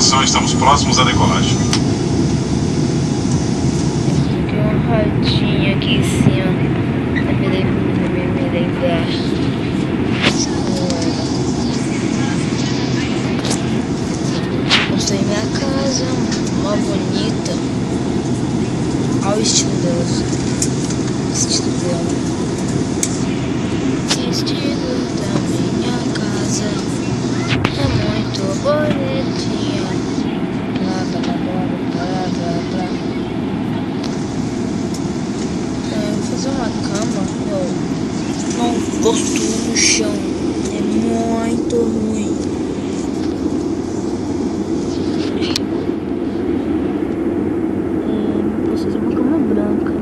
tripulação, estamos próximos à decolagem. Tem uma rodinha aqui em cima. Me lembrar. Construí minha casa, uma bonita. Olha o estilo dela. O estilo dela. Estilo da minha casa é muito bonitinha. Blá blá blá blá blá blá blá. Eu vou fazer uma cama. Eu não gosto no chão. É muito ruim. Vou fazer uma cama branca.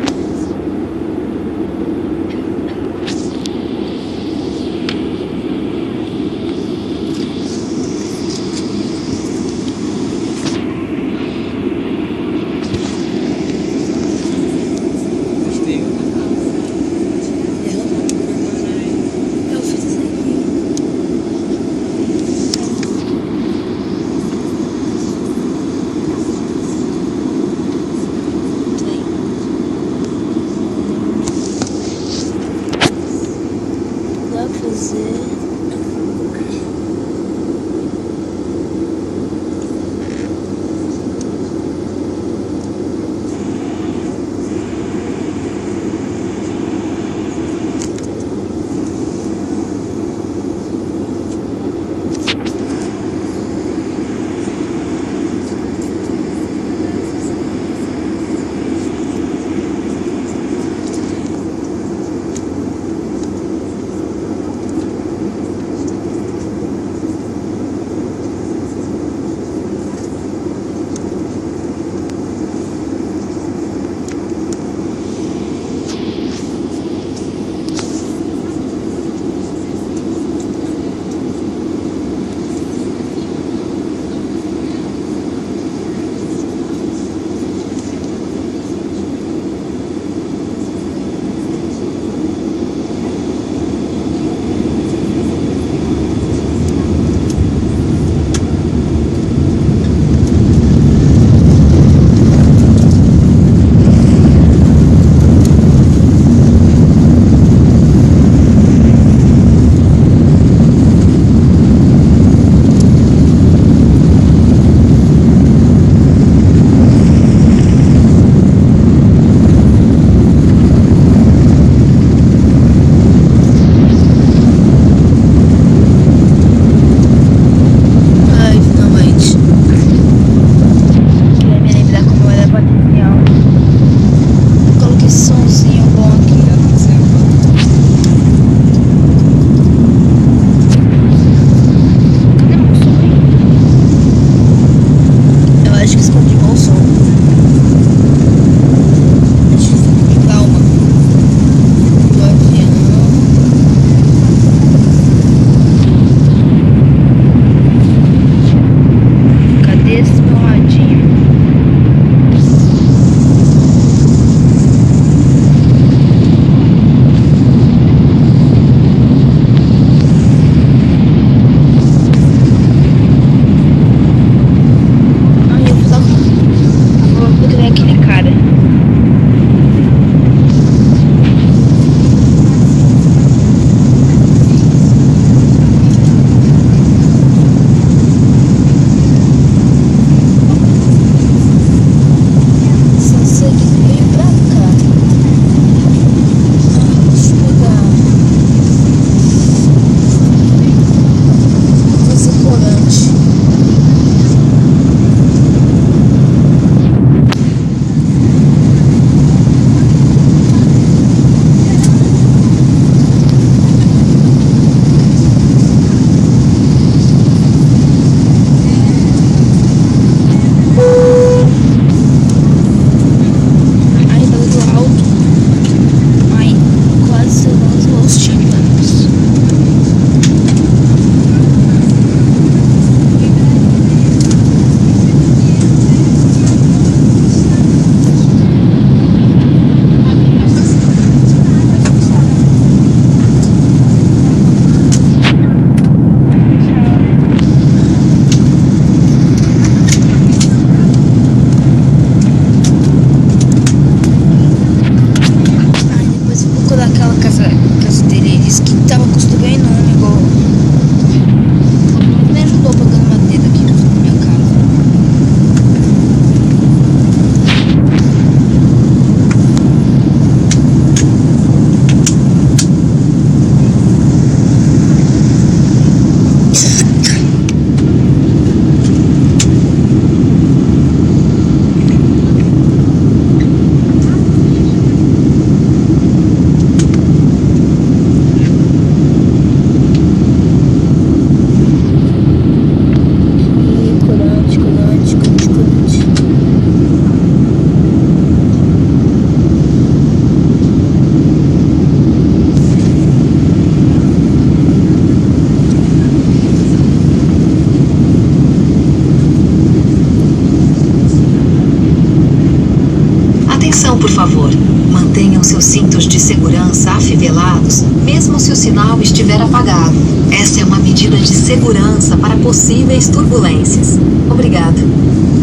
ativos, mesmo se o sinal estiver apagado. Essa é uma medida de segurança para possíveis turbulências. Obrigado.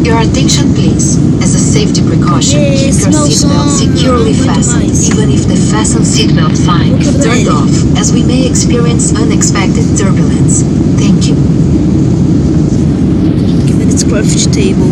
Your attention, please. As a safety precaution, keep your meu seatbelt som, securely não aguento fastened, mais. even if the fasten seatbelt sign Vou is quebrar turned ele. off, as we may experience unexpected turbulence. Thank you. Give me this craft table.